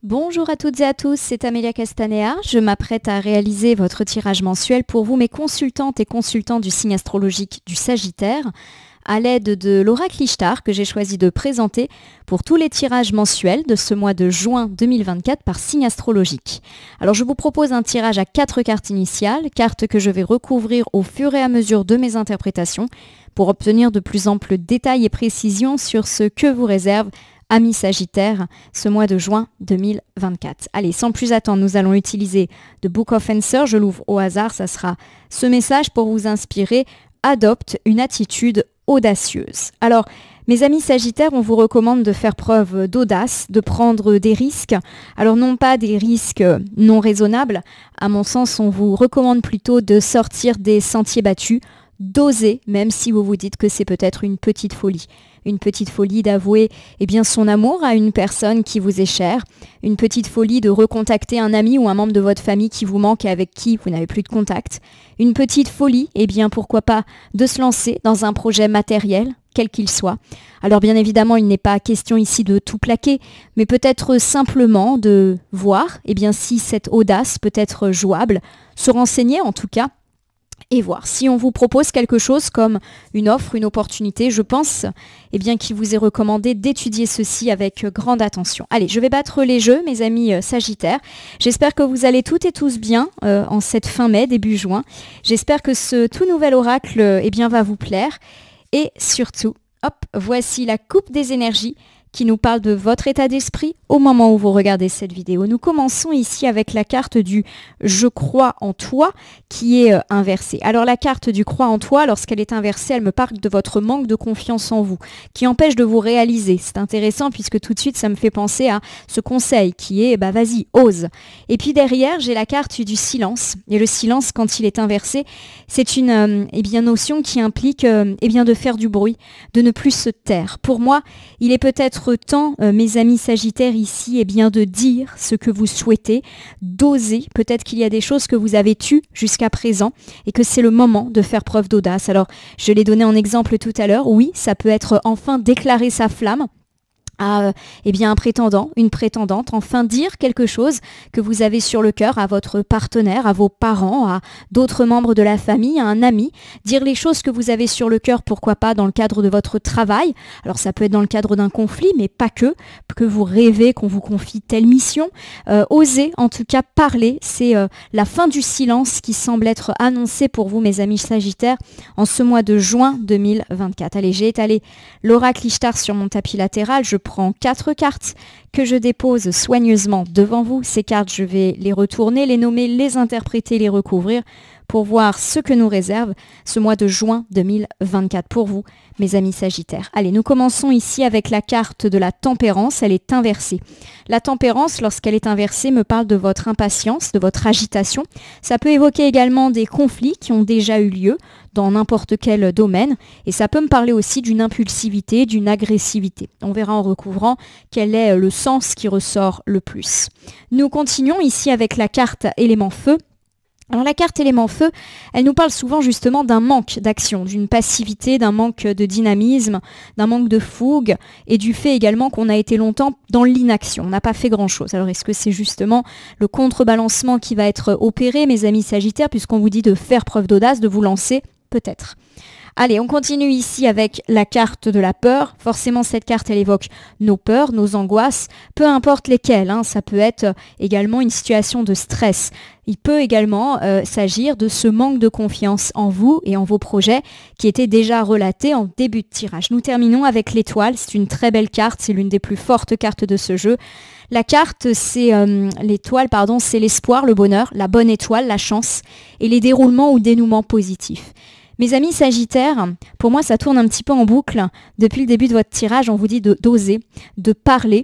Bonjour à toutes et à tous, c'est Amélia Castanea. Je m'apprête à réaliser votre tirage mensuel pour vous, mes consultantes et consultants du signe astrologique du Sagittaire, à l'aide de l'oracle Ishtar que j'ai choisi de présenter pour tous les tirages mensuels de ce mois de juin 2024 par signe astrologique. Alors je vous propose un tirage à 4 cartes initiales, cartes que je vais recouvrir au fur et à mesure de mes interprétations pour obtenir de plus amples détails et précisions sur ce que vous réserve Amis Sagittaire, ce mois de juin 2024. Allez, sans plus attendre, nous allons utiliser The Book of Answers. Je l'ouvre au hasard, ça sera ce message pour vous inspirer. Adopte une attitude audacieuse. Alors, mes amis Sagittaires, on vous recommande de faire preuve d'audace, de prendre des risques. Alors, non pas des risques non raisonnables. À mon sens, on vous recommande plutôt de sortir des sentiers battus, d'oser, même si vous vous dites que c'est peut-être une petite folie. Une petite folie d'avouer son amour à une personne qui vous est chère, une petite folie de recontacter un ami ou un membre de votre famille qui vous manque et avec qui vous n'avez plus de contact, une petite folie, pourquoi pas, de se lancer dans un projet matériel, quel qu'il soit. Alors bien évidemment, il n'est pas question ici de tout plaquer, mais peut-être simplement de voir si cette audace peut être jouable, se renseigner en tout cas, et voir. Si on vous propose quelque chose comme une offre, une opportunité, je pense qu'il vous est recommandé d'étudier ceci avec grande attention. Allez, je vais battre les jeux, mes amis Sagittaires. J'espère que vous allez toutes et tous bien en cette fin mai, début juin. J'espère que ce tout nouvel oracle va vous plaire. Et surtout, voici la coupe des énergies qui nous parle de votre état d'esprit au moment où vous regardez cette vidéo. Nous commençons ici avec la carte du « Je crois en toi » qui est inversée. Alors la carte du « Crois en toi », lorsqu'elle est inversée, elle me parle de votre manque de confiance en vous, qui empêche de vous réaliser. C'est intéressant puisque tout de suite, ça me fait penser à ce conseil qui est « vas-y, ose ». Et puis derrière, j'ai la carte du silence. Et le silence, quand il est inversé, c'est une notion qui implique de faire du bruit, de ne plus se taire. Pour moi, il est peut-être temps, mes amis Sagittaires ici, de dire ce que vous souhaitez, d'oser. Peut-être qu'il y a des choses que vous avez tues jusqu'à présent et que c'est le moment de faire preuve d'audace. Alors, je l'ai donné en exemple tout à l'heure. Oui, ça peut être enfin déclarer sa flamme à un prétendant, une prétendante, enfin dire quelque chose que vous avez sur le cœur à votre partenaire, à vos parents, à d'autres membres de la famille, à un ami, dire les choses que vous avez sur le cœur, pourquoi pas dans le cadre de votre travail. Alors ça peut être dans le cadre d'un conflit, mais pas que vous rêvez qu'on vous confie telle mission. Osez en tout cas parler, c'est la fin du silence qui semble être annoncée pour vous, mes amis Sagittaires, en ce mois de juin 2024. Allez, j'ai étalé l'oracle Ishtar sur mon tapis latéral, je prends 4 cartes que je dépose soigneusement devant vous. Ces cartes, je vais les retourner, les nommer, les interpréter, les recouvrir pour voir ce que nous réserve ce mois de juin 2024 pour vous, mes amis Sagittaires. Allez, nous commençons ici avec la carte de la tempérance, elle est inversée. La tempérance, lorsqu'elle est inversée, me parle de votre impatience, de votre agitation. Ça peut évoquer également des conflits qui ont déjà eu lieu dans n'importe quel domaine et ça peut me parler aussi d'une impulsivité, d'une agressivité. On verra en recouvrant quel est le sens qui ressort le plus. Nous continuons ici avec la carte élément feu. Alors la carte élément feu, elle nous parle souvent justement d'un manque d'action, d'une passivité, d'un manque de dynamisme, d'un manque de fougue et du fait également qu'on a été longtemps dans l'inaction, on n'a pas fait grand-chose. Alors est-ce que c'est justement le contrebalancement qui va être opéré, mes amis Sagittaires, puisqu'on vous dit de faire preuve d'audace, de vous lancer? Peut-être. Allez, on continue ici avec la carte de la peur. Forcément, cette carte, elle évoque nos peurs, nos angoisses, peu importe lesquelles. Ça peut être également une situation de stress. Il peut également s'agir de ce manque de confiance en vous et en vos projets qui était déjà relaté en début de tirage. Nous terminons avec l'étoile. C'est une très belle carte. C'est l'une des plus fortes cartes de ce jeu. La carte, c'est l'étoile, c'est l'espoir, le bonheur, la bonne étoile, la chance et les déroulements ou dénouements positifs. Mes amis Sagittaires, pour moi, ça tourne un petit peu en boucle. Depuis le début de votre tirage, on vous dit d'oser, de parler,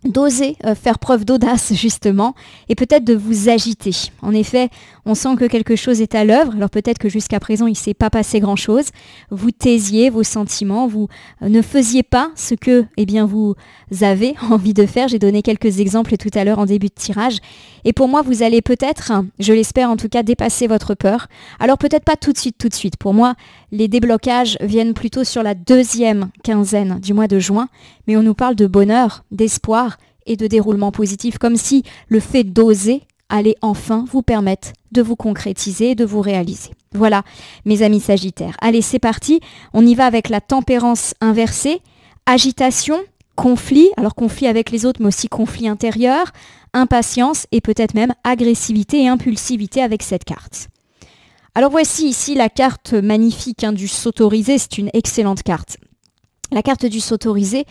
d'oser faire preuve d'audace justement et peut-être de vous agiter. En effet, on sent que quelque chose est à l'œuvre, alors peut-être que jusqu'à présent il ne s'est pas passé grand-chose. Vous taisiez vos sentiments, vous ne faisiez pas ce que vous avez envie de faire. J'ai donné quelques exemples tout à l'heure en début de tirage. Et pour moi, vous allez peut-être, je l'espère en tout cas, dépasser votre peur. Alors peut-être pas tout de suite. Pour moi, les déblocages viennent plutôt sur la deuxième quinzaine du mois de juin, mais on nous parle de bonheur, d'espoir et de déroulement positif, comme si le fait d'oser allait enfin vous permettre de vous concrétiser et de vous réaliser. Voilà, mes amis Sagittaires. Allez, c'est parti. On y va avec la tempérance inversée. Agitation, conflit, alors conflit avec les autres, mais aussi conflit intérieur, impatience et peut-être même agressivité et impulsivité avec cette carte. Alors voici ici la carte magnifique du s'autoriser, c'est une excellente carte. La carte du s'autoriser,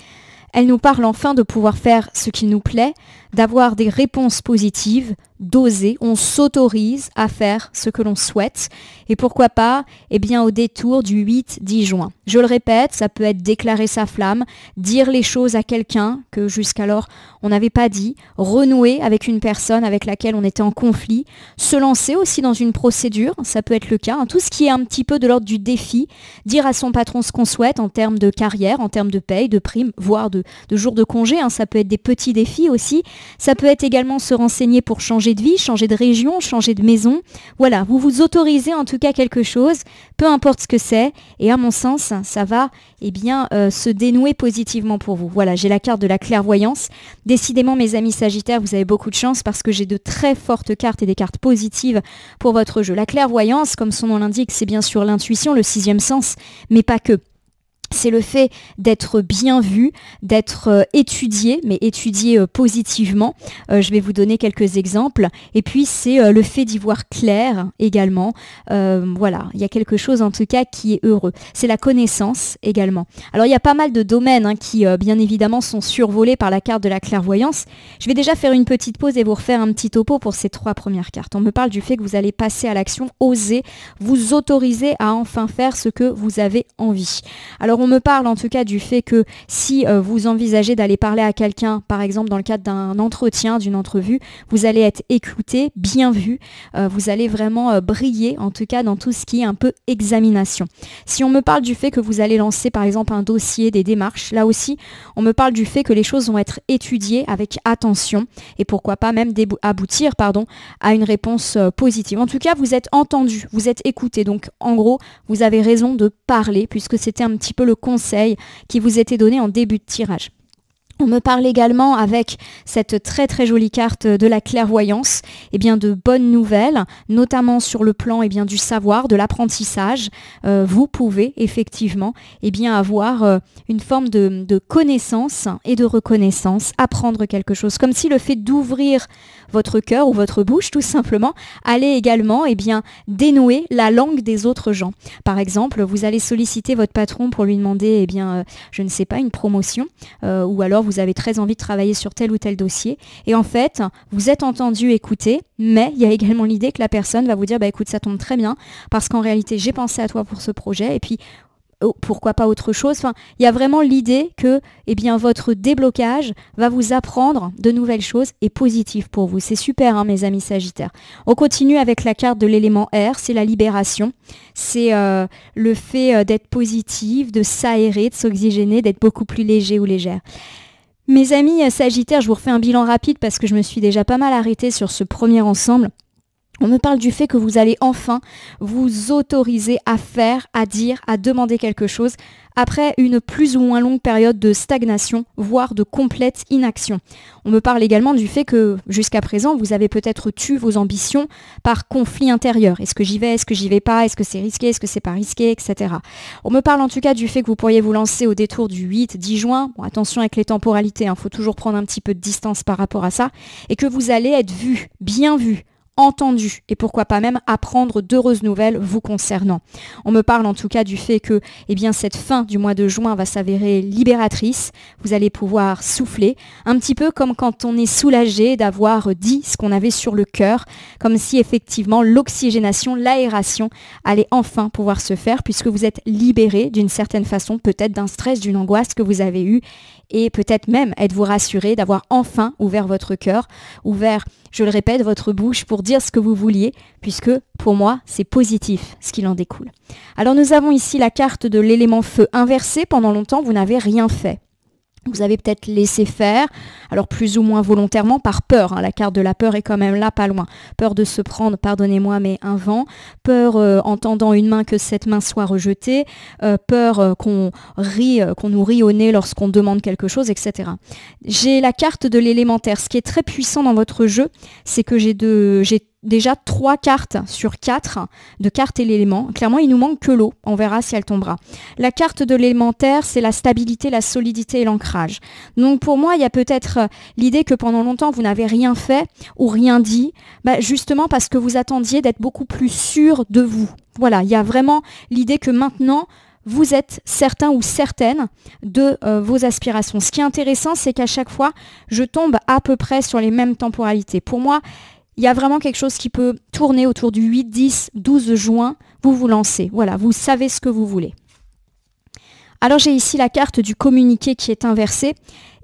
elle nous parle enfin de pouvoir faire ce qui nous plaît, d'avoir des réponses positives, d'oser, on s'autorise à faire ce que l'on souhaite et pourquoi pas, eh bien au détour du 8-10 juin. Je le répète, ça peut être déclarer sa flamme, dire les choses à quelqu'un que jusqu'alors on n'avait pas dit, renouer avec une personne avec laquelle on était en conflit, se lancer aussi dans une procédure, ça peut être le cas, tout ce qui est un petit peu de l'ordre du défi, dire à son patron ce qu'on souhaite en termes de carrière, en termes de paye, de primes, voire de jours de congé, ça peut être des petits défis aussi, ça peut être également se renseigner pour changer de vie, changer de région, changer de maison. Voilà, vous vous autorisez en tout cas quelque chose, peu importe ce que c'est, et à mon sens, ça va se dénouer positivement pour vous. Voilà, j'ai la carte de la clairvoyance. Décidément, mes amis Sagittaires, vous avez beaucoup de chance parce que j'ai de très fortes cartes et des cartes positives pour votre jeu. La clairvoyance, comme son nom l'indique, c'est bien sûr l'intuition, le sixième sens, mais pas que. C'est le fait d'être bien vu, d'être étudié, mais étudié positivement. Je vais vous donner quelques exemples. Et puis, c'est le fait d'y voir clair également. Voilà, il y a quelque chose en tout cas qui est heureux. C'est la connaissance également. Alors, il y a pas mal de domaines qui, bien évidemment, sont survolés par la carte de la clairvoyance. Je vais déjà faire une petite pause et vous refaire un petit topo pour ces 3 premières cartes. On me parle du fait que vous allez passer à l'action, oser, vous autoriser à enfin faire ce que vous avez envie. Alors, on me parle en tout cas du fait que si vous envisagez d'aller parler à quelqu'un, par exemple dans le cadre d'un entretien, d'une entrevue, vous allez être écouté, bien vu, vous allez vraiment briller en tout cas dans tout ce qui est un peu examination. Si on me parle du fait que vous allez lancer par exemple un dossier, des démarches, là aussi on me parle du fait que les choses vont être étudiées avec attention et pourquoi pas même aboutir à une réponse positive. En tout cas vous êtes entendu, vous êtes écouté, donc en gros vous avez raison de parler puisque c'était un petit peu le conseil qui vous était donné en début de tirage. On me parle également avec cette très très jolie carte de la clairvoyance, de bonnes nouvelles, notamment sur le plan du savoir, de l'apprentissage. Vous pouvez effectivement avoir une forme de connaissance et de reconnaissance, apprendre quelque chose, comme si le fait d'ouvrir votre cœur ou votre bouche tout simplement allait également dénouer la langue des autres gens. Par exemple, vous allez solliciter votre patron pour lui demander je ne sais pas, une promotion ou alors vous avez très envie de travailler sur tel ou tel dossier et en fait vous êtes entendu, écouté, mais il y a également l'idée que la personne va vous dire écoute, ça tombe très bien parce qu'en réalité j'ai pensé à toi pour ce projet et puis pourquoi pas autre chose. Enfin, il y a vraiment l'idée que votre déblocage va vous apprendre de nouvelles choses et positives pour vous. C'est super, mes amis Sagittaires. On continue avec la carte de l'élément air, c'est la libération. C'est le fait d'être positif, de s'aérer, de s'oxygéner, d'être beaucoup plus léger ou légère. Mes amis Sagittaires, je vous refais un bilan rapide parce que je me suis déjà pas mal arrêtée sur ce premier ensemble. On me parle du fait que vous allez enfin vous autoriser à faire, à dire, à demander quelque chose après une plus ou moins longue période de stagnation, voire de complète inaction. On me parle également du fait que jusqu'à présent, vous avez peut-être tué vos ambitions par conflit intérieur. Est-ce que j'y vais, est-ce que j'y vais pas, est-ce que c'est risqué, est-ce que c'est pas risqué, etc. On me parle en tout cas du fait que vous pourriez vous lancer au détour du 8-10 juin. Bon, attention avec les temporalités, faut toujours prendre un petit peu de distance par rapport à ça. Et que vous allez être vu, bien vu, entendu et pourquoi pas même apprendre d'heureuses nouvelles vous concernant. On me parle en tout cas du fait que cette fin du mois de juin va s'avérer libératrice. Vous allez pouvoir souffler, un petit peu comme quand on est soulagé d'avoir dit ce qu'on avait sur le cœur, comme si effectivement l'oxygénation, l'aération allait enfin pouvoir se faire puisque vous êtes libéré d'une certaine façon, peut-être d'un stress, d'une angoisse que vous avez eue et peut-être même êtes-vous rassuré d'avoir enfin ouvert votre cœur, ouvert, je le répète, votre bouche pour dire ce que vous vouliez, puisque pour moi, c'est positif ce qu'il en découle. Alors nous avons ici la carte de l'élément feu inversé. Pendant longtemps, vous n'avez rien fait. Vous avez peut-être laissé faire, alors plus ou moins volontairement, par peur. La carte de la peur est quand même là, pas loin. Peur de se prendre, pardonnez-moi, mais un vent. Peur en tendant une main que cette main soit rejetée. Peur qu'on nous rit au nez lorsqu'on demande quelque chose, etc. J'ai la carte de l'élémentaire. Ce qui est très puissant dans votre jeu, c'est que j'ai déjà 3 cartes sur 4 de cartes et l'élément. Clairement, il nous manque que l'eau. On verra si elle tombera. La carte de l'élémentaire, c'est la stabilité, la solidité et l'ancrage. Donc pour moi, il y a peut-être l'idée que pendant longtemps, vous n'avez rien fait ou rien dit, justement parce que vous attendiez d'être beaucoup plus sûr de vous. Voilà, il y a vraiment l'idée que maintenant, vous êtes certain ou certaine de vos aspirations. Ce qui est intéressant, c'est qu'à chaque fois, je tombe à peu près sur les mêmes temporalités. Pour moi, il y a vraiment quelque chose qui peut tourner autour du 8, 10, 12 juin. Vous vous lancez. Voilà, vous savez ce que vous voulez. Alors j'ai ici la carte du communiqué qui est inversée.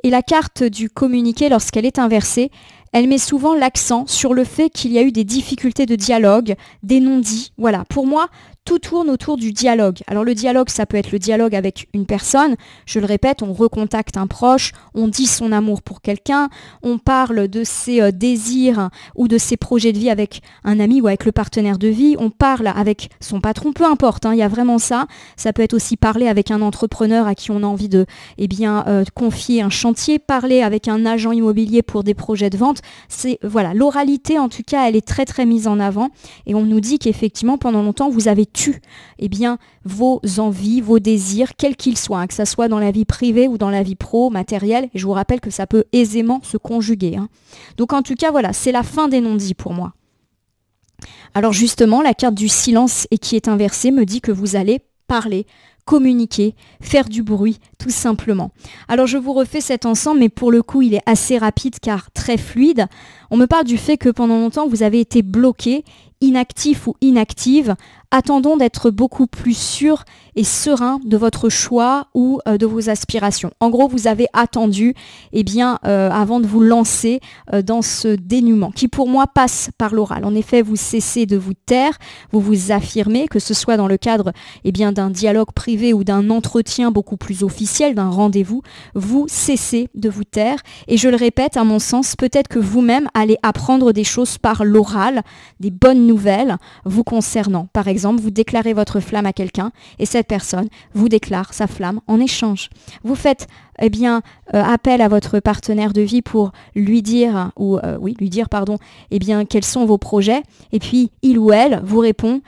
Et la carte du communiqué, lorsqu'elle est inversée, elle met souvent l'accent sur le fait qu'il y a eu des difficultés de dialogue, des non-dits. Voilà, pour moi, tout tourne autour du dialogue. Alors le dialogue, ça peut être le dialogue avec une personne. Je le répète, on recontacte un proche, on dit son amour pour quelqu'un, on parle de ses désirs ou de ses projets de vie avec un ami ou avec le partenaire de vie, on parle avec son patron, peu importe, il y a vraiment ça. Ça peut être aussi parler avec un entrepreneur à qui on a envie de confier un chantier, parler avec un agent immobilier pour des projets de vente. Voilà, l'oralité en tout cas, elle est très très mise en avant et on nous dit qu'effectivement pendant longtemps vous avez tu vos envies, vos désirs, quels qu'ils soient, que ce soit dans la vie privée ou dans la vie pro, matérielle. Et je vous rappelle que ça peut aisément se conjuguer. Donc en tout cas, voilà, c'est la fin des non-dits pour moi. Alors justement, la carte du silence et qui est inversée me dit que vous allez parler, communiquer, faire du bruit, tout simplement. Alors je vous refais cet ensemble, mais pour le coup, il est assez rapide car très fluide. On me parle du fait que pendant longtemps, vous avez été bloqué, inactif ou inactive. Attendons d'être beaucoup plus sûr et serein de votre choix ou de vos aspirations. En gros, vous avez attendu avant de vous lancer dans ce dénouement qui pour moi passe par l'oral. En effet, vous cessez de vous taire, vous vous affirmez, que ce soit dans le cadre d'un dialogue privé ou d'un entretien beaucoup plus officiel, d'un rendez-vous, vous cessez de vous taire. Et je le répète, à mon sens, peut-être que vous-même allez apprendre des choses par l'oral, des bonnes nouvelles vous concernant. Par exemple, vous déclarez votre flamme à quelqu'un et cette personne vous déclare sa flamme en échange. Vous faites appel à votre partenaire de vie pour lui dire quels sont vos projets et puis il ou elle vous répond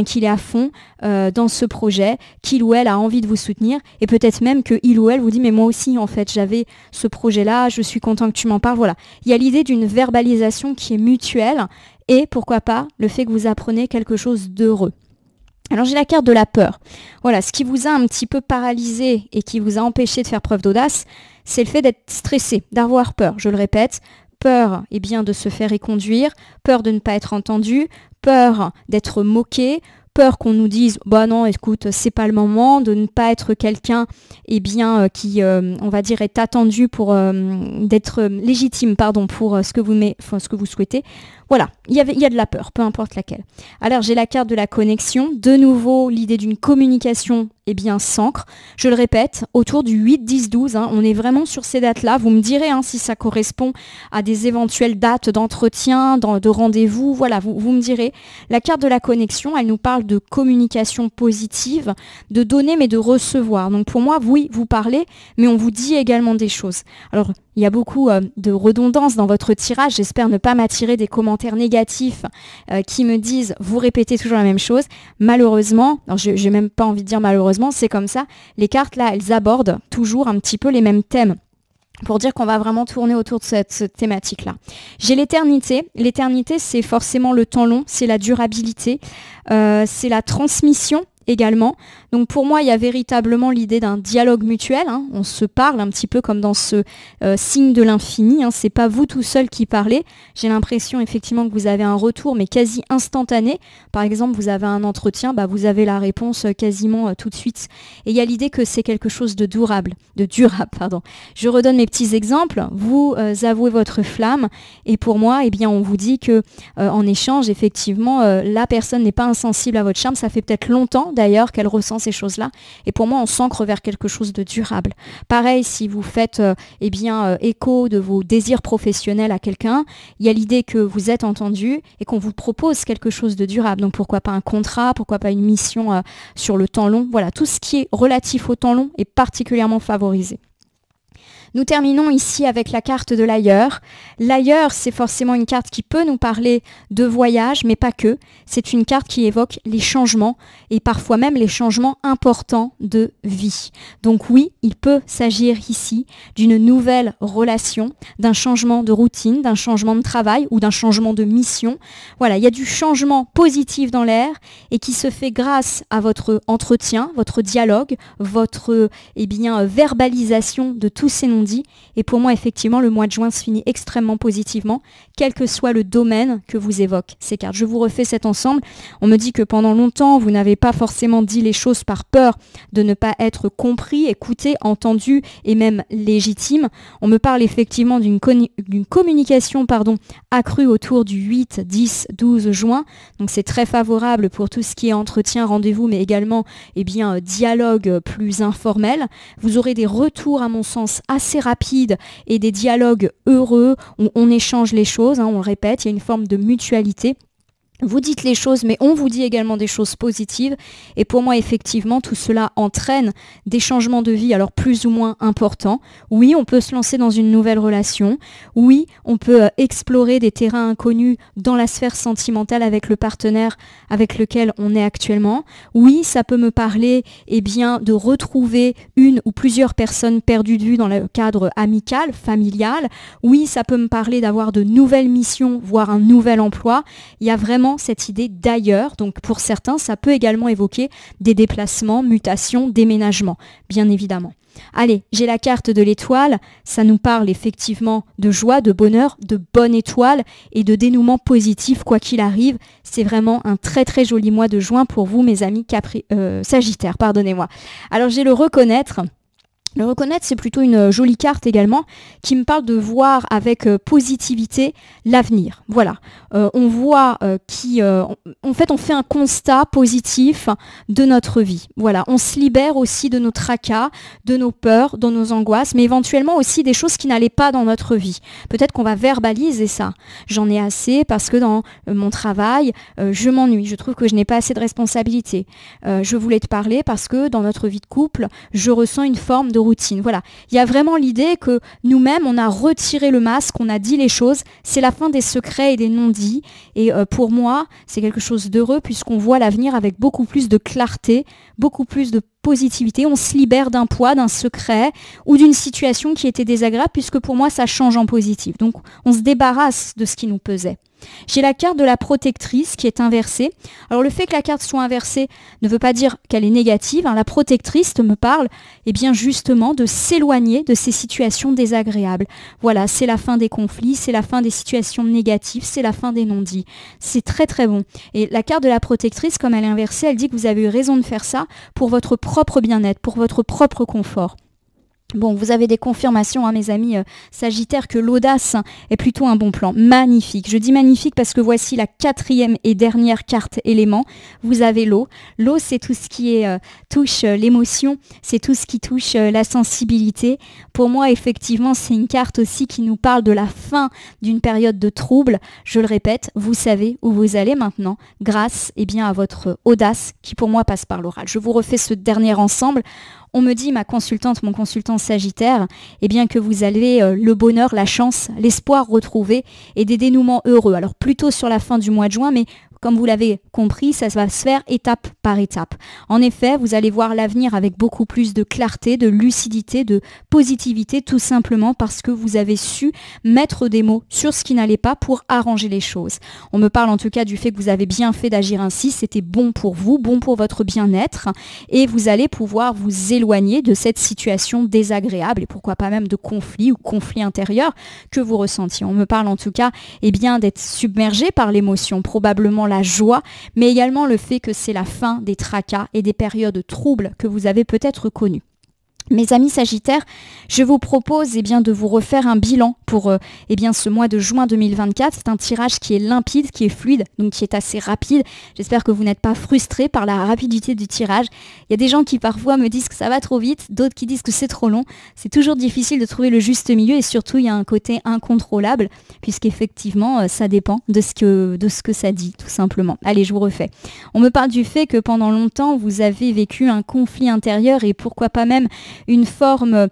qu'il est à fond dans ce projet, qu'il ou elle a envie de vous soutenir et peut-être même que il ou elle vous dit mais moi aussi en fait j'avais ce projet-là, je suis content que tu m'en parles. Voilà, il y a l'idée d'une verbalisation qui est mutuelle et pourquoi pas le fait que vous apprenez quelque chose d'heureux. Alors j'ai la carte de la peur. Voilà, ce qui vous a un petit peu paralysé et qui vous a empêché de faire preuve d'audace, c'est le fait d'être stressé, d'avoir peur. Je le répète, peur de se faire éconduire, peur de ne pas être entendu, peur d'être moqué, peur qu'on nous dise bah non écoute c'est pas le moment, de ne pas être quelqu'un qui est attendu pour d'être légitime pour ce que vous souhaitez. Voilà, il y a de la peur, peu importe laquelle. Alors j'ai la carte de la connexion, de nouveau l'idée d'une communication s'ancre. Je le répète, autour du 8, 10, 12, on est vraiment sur ces dates-là. Vous me direz si ça correspond à des éventuelles dates d'entretien, de rendez-vous. Voilà, vous me direz. La carte de la connexion, elle nous parle de communication positive, de donner mais de recevoir. Donc pour moi, oui, vous parlez, mais on vous dit également des choses. Alors, il y a beaucoup de redondance dans votre tirage. J'espère ne pas m'attirer des commentaires négatifs qui me disent « vous répétez toujours la même chose ». Malheureusement, je n'ai même pas envie de dire malheureusement, c'est comme ça. Les cartes, là, elles abordent toujours un petit peu les mêmes thèmes pour dire qu'on va vraiment tourner autour de cette thématique-là. J'ai l'éternité. L'éternité, c'est forcément le temps long, c'est la durabilité, c'est la transmission également. Donc pour moi, il y a véritablement l'idée d'un dialogue mutuel. On se parle un petit peu comme dans ce signe de l'infini. C'est pas vous tout seul qui parlez. J'ai l'impression effectivement que vous avez un retour, mais quasi instantané. Par exemple, vous avez un entretien, vous avez la réponse quasiment tout de suite. Et il y a l'idée que c'est quelque chose de durable. Je redonne mes petits exemples. Vous avouez votre flamme, et pour moi, on vous dit que en échange, effectivement, la personne n'est pas insensible à votre charme. Ça fait peut-être longtemps. sent d'ailleurs qu'elle ressent ces choses-là. Et pour moi, on s'ancre vers quelque chose de durable. Pareil, si vous faites écho de vos désirs professionnels à quelqu'un, il y a l'idée que vous êtes entendu et qu'on vous propose quelque chose de durable. Donc pourquoi pas un contrat, pourquoi pas une mission sur le temps long. Voilà, tout ce qui est relatif au temps long est particulièrement favorisé. Nous terminons ici avec la carte de l'ailleurs. L'ailleurs, c'est forcément une carte qui peut nous parler de voyage, mais pas que. C'est une carte qui évoque les changements et parfois même les changements importants de vie. Donc oui, il peut s'agir ici d'une nouvelle relation, d'un changement de routine, d'un changement de travail ou d'un changement de mission. Voilà, il y a du changement positif dans l'air et qui se fait grâce à votre entretien, votre dialogue, votre verbalisation de tous ces non-dits. Et pour moi, effectivement, le mois de juin se finit extrêmement positivement, quel que soit le domaine que vous évoquent ces cartes. Je vous refais cet ensemble. On me dit que pendant longtemps, vous n'avez pas forcément dit les choses par peur de ne pas être compris, écouté, entendu et même légitime. On me parle effectivement d'une communication accrue autour du 8, 10, 12 juin. Donc c'est très favorable pour tout ce qui est entretien, rendez-vous, mais également dialogue plus informel. Vous aurez des retours, à mon sens, assez rapides et des dialogues heureux où on échange les choses, on le répète, il y a une forme de mutualité. Vous dites les choses, mais on vous dit également des choses positives. Et pour moi, effectivement, tout cela entraîne des changements de vie, alors plus ou moins importants. Oui, on peut se lancer dans une nouvelle relation. Oui, on peut explorer des terrains inconnus dans la sphère sentimentale avec le partenaire avec lequel on est actuellement. Oui, ça peut me parler de retrouver une ou plusieurs personnes perdues de vue dans le cadre amical, familial. Oui, ça peut me parler d'avoir de nouvelles missions, voire un nouvel emploi. Il y a vraiment cette idée d'ailleurs, donc pour certains, ça peut également évoquer des déplacements, mutations, déménagements, bien évidemment. Allez, j'ai la carte de l'étoile, ça nous parle effectivement de joie, de bonheur, de bonne étoile et de dénouement positif quoi qu'il arrive. C'est vraiment un très très joli mois de juin pour vous mes amis Sagittaires, pardonnez-moi. Alors j'ai le reconnaître. Le reconnaître, c'est plutôt une jolie carte également qui me parle de voir avec positivité l'avenir. Voilà, on voit en fait, on fait un constat positif de notre vie. Voilà, on se libère aussi de nos tracas, de nos peurs, de nos angoisses, mais éventuellement aussi des choses qui n'allaient pas dans notre vie. Peut-être qu'on va verbaliser ça. J'en ai assez parce que dans mon travail, je m'ennuie. Je trouve que je n'ai pas assez de responsabilités. Je voulais te parler parce que dans notre vie de couple, je ressens une forme de routine. Voilà, il y a vraiment l'idée que nous-mêmes, on a retiré le masque, on a dit les choses, c'est la fin des secrets et des non-dits. Et pour moi, c'est quelque chose d'heureux puisqu'on voit l'avenir avec beaucoup plus de clarté, beaucoup plus de positivité. On se libère d'un poids, d'un secret ou d'une situation qui était désagréable puisque pour moi, ça change en positif. Donc, on se débarrasse de ce qui nous pesait. J'ai la carte de la protectrice qui est inversée. Alors le fait que la carte soit inversée ne veut pas dire qu'elle est négative. La protectrice me parle justement de s'éloigner de ces situations désagréables. Voilà, c'est la fin des conflits, c'est la fin des situations négatives, c'est la fin des non-dits. C'est très très bon. Et la carte de la protectrice, comme elle est inversée, elle dit que vous avez eu raison de faire ça pour votre propre bien-être, pour votre propre confort. Bon, vous avez des confirmations, mes amis Sagittaires, que l'audace est plutôt un bon plan. Magnifique. Je dis magnifique parce que voici la 4e et dernière carte élément. Vous avez l'eau. L'eau, c'est tout ce qui touche l'émotion, c'est tout ce qui touche la sensibilité. Pour moi, effectivement, c'est une carte aussi qui nous parle de la fin d'une période de trouble. Je le répète, vous savez où vous allez maintenant grâce à votre audace qui pour moi passe par l'oral. Je vous refais ce dernier ensemble. On me dit, ma consultante, mon consultant Sagittaire, que vous avez le bonheur, la chance, l'espoir retrouvé et des dénouements heureux. Alors plutôt sur la fin du mois de juin, mais comme vous l'avez compris, ça va se faire étape par étape. En effet, vous allez voir l'avenir avec beaucoup plus de clarté, de lucidité, de positivité, tout simplement parce que vous avez su mettre des mots sur ce qui n'allait pas pour arranger les choses. On me parle en tout cas du fait que vous avez bien fait d'agir ainsi, c'était bon pour vous, bon pour votre bien-être, et vous allez pouvoir vous éloigner de cette situation désagréable, et pourquoi pas même de conflit ou conflit intérieur que vous ressentiez. On me parle en tout cas d'être submergé par l'émotion, probablement la joie, mais également le fait que c'est la fin des tracas et des périodes troubles que vous avez peut-être connues. Mes amis Sagittaires, je vous propose de vous refaire un bilan pour ce mois de juin 2024. C'est un tirage qui est limpide, qui est fluide, donc qui est assez rapide. J'espère que vous n'êtes pas frustrés par la rapidité du tirage. Il y a des gens qui parfois me disent que ça va trop vite, d'autres qui disent que c'est trop long. C'est toujours difficile de trouver le juste milieu et surtout il y a un côté incontrôlable puisqu'effectivement ça dépend de ce que ça dit tout simplement. Allez, je vous refais. On me parle du fait que pendant longtemps vous avez vécu un conflit intérieur et pourquoi pas même une forme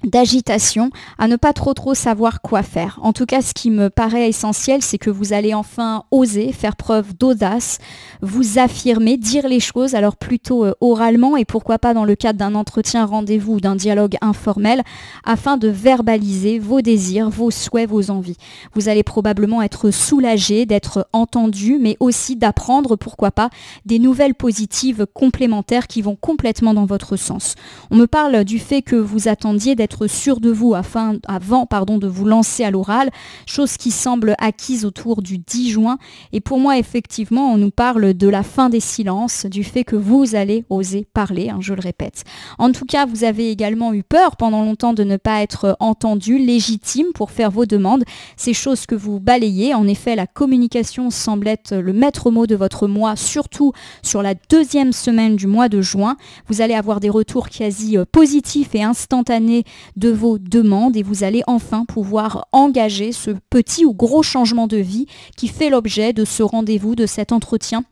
d'agitation, à ne pas trop savoir quoi faire. En tout cas, ce qui me paraît essentiel, c'est que vous allez enfin oser faire preuve d'audace, vous affirmer, dire les choses, alors plutôt oralement et pourquoi pas dans le cadre d'un entretien rendez-vous ou d'un dialogue informel, afin de verbaliser vos désirs, vos souhaits, vos envies. Vous allez probablement être soulagé, d'être entendu, mais aussi d'apprendre, pourquoi pas, des nouvelles positives complémentaires qui vont complètement dans votre sens. On me parle du fait que vous attendiez d'être sûr de vous avant de vous lancer à l'oral, chose qui semble acquise autour du 10 juin. Et pour moi, effectivement, on nous parle de la fin des silences, du fait que vous allez oser parler, je le répète. En tout cas, vous avez également eu peur pendant longtemps de ne pas être entendu, légitime pour faire vos demandes. Ces choses que vous balayez. En effet, la communication semble être le maître mot de votre mois, surtout sur la deuxième semaine du mois de juin. Vous allez avoir des retours quasi positifs et instantanés de vos demandes et vous allez enfin pouvoir engager ce petit ou gros changement de vie qui fait l'objet de ce rendez-vous, de cet entretien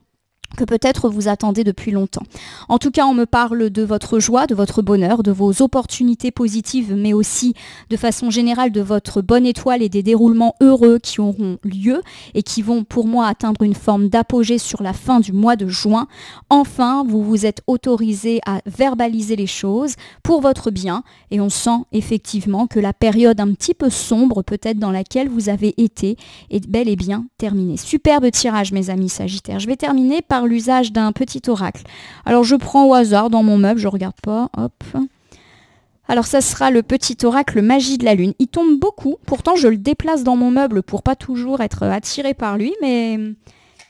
que peut-être vous attendez depuis longtemps. En tout cas, on me parle de votre joie, de votre bonheur, de vos opportunités positives, mais aussi de façon générale de votre bonne étoile et des déroulements heureux qui auront lieu et qui vont pour moi atteindre une forme d'apogée sur la fin du mois de juin. Enfin, vous vous êtes autorisé à verbaliser les choses pour votre bien et on sent effectivement que la période un petit peu sombre peut-être dans laquelle vous avez été est bel et bien terminée. Superbe tirage mes amis Sagittaires. Je vais terminer par l'usage d'un petit oracle. Alors je prends au hasard dans mon meuble, je regarde pas, hop. Alors ça sera le petit oracle Magie de la Lune. Il tombe beaucoup, pourtant je le déplace dans mon meuble pour pas toujours être attiré par lui, mais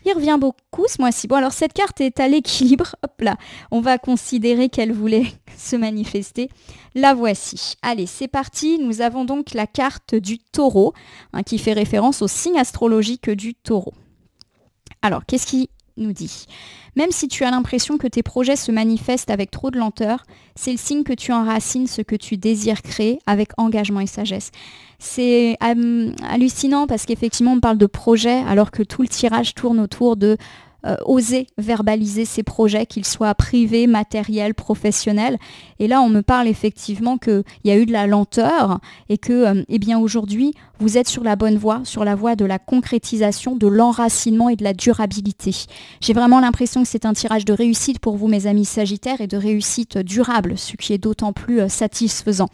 il revient beaucoup ce mois-ci. Bon alors cette carte est à l'équilibre, hop là, on va considérer qu'elle voulait se manifester. La voici. Allez, c'est parti, nous avons donc la carte du taureau, qui fait référence au signe astrologique du taureau. Alors, qu'est-ce qui nous dit? Même si tu as l'impression que tes projets se manifestent avec trop de lenteur, c'est le signe que tu enracines ce que tu désires créer avec engagement et sagesse. C'est hallucinant parce qu'effectivement on parle de projet alors que tout le tirage tourne autour de oser verbaliser ses projets, qu'ils soient privés, matériels, professionnels. Et là, on me parle effectivement qu'il y a eu de la lenteur et que, aujourd'hui, vous êtes sur la bonne voie, sur la voie de la concrétisation, de l'enracinement et de la durabilité. J'ai vraiment l'impression que c'est un tirage de réussite pour vous, mes amis Sagittaires, et de réussite durable, ce qui est d'autant plus satisfaisant.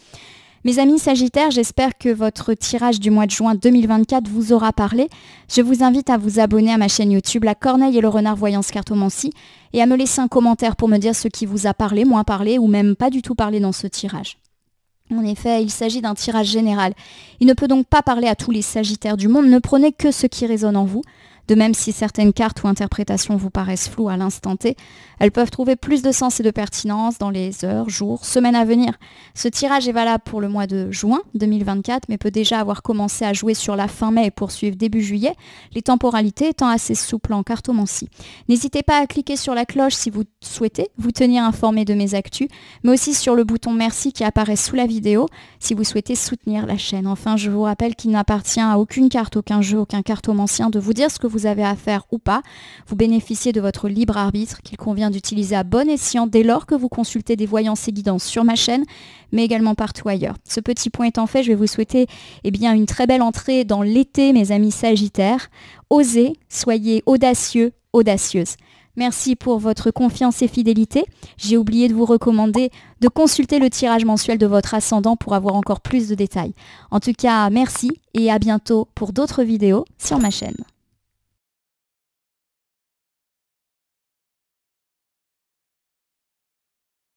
Mes amis Sagittaires, j'espère que votre tirage du mois de juin 2024 vous aura parlé. Je vous invite à vous abonner à ma chaîne YouTube La Corneille et le Renard Voyance Cartomancie et à me laisser un commentaire pour me dire ce qui vous a parlé, moins parlé ou même pas du tout parlé dans ce tirage. En effet, il s'agit d'un tirage général. Il ne peut donc pas parler à tous les Sagittaires du monde, ne prenez que ce qui résonne en vous. De même, si certaines cartes ou interprétations vous paraissent floues à l'instant T, elles peuvent trouver plus de sens et de pertinence dans les heures, jours, semaines à venir. Ce tirage est valable pour le mois de juin 2024, mais peut déjà avoir commencé à jouer sur la fin mai et poursuivre début juillet, les temporalités étant assez souples en cartomancie. N'hésitez pas à cliquer sur la cloche si vous souhaitez vous tenir informé de mes actus, mais aussi sur le bouton merci qui apparaît sous la vidéo si vous souhaitez soutenir la chaîne. Enfin, je vous rappelle qu'il n'appartient à aucune carte, aucun jeu, aucun cartomancien de vous dire ce que vous avez à faire ou pas. Vous bénéficiez de votre libre arbitre qu'il convient d'utiliser à bon escient dès lors que vous consultez des voyances et guidances sur ma chaîne, mais également partout ailleurs. Ce petit point étant fait, je vais vous souhaiter une très belle entrée dans l'été, mes amis Sagittaires. Osez, soyez audacieux, audacieuses. Merci pour votre confiance et fidélité. J'ai oublié de vous recommander de consulter le tirage mensuel de votre ascendant pour avoir encore plus de détails. En tout cas, merci et à bientôt pour d'autres vidéos sur ma chaîne.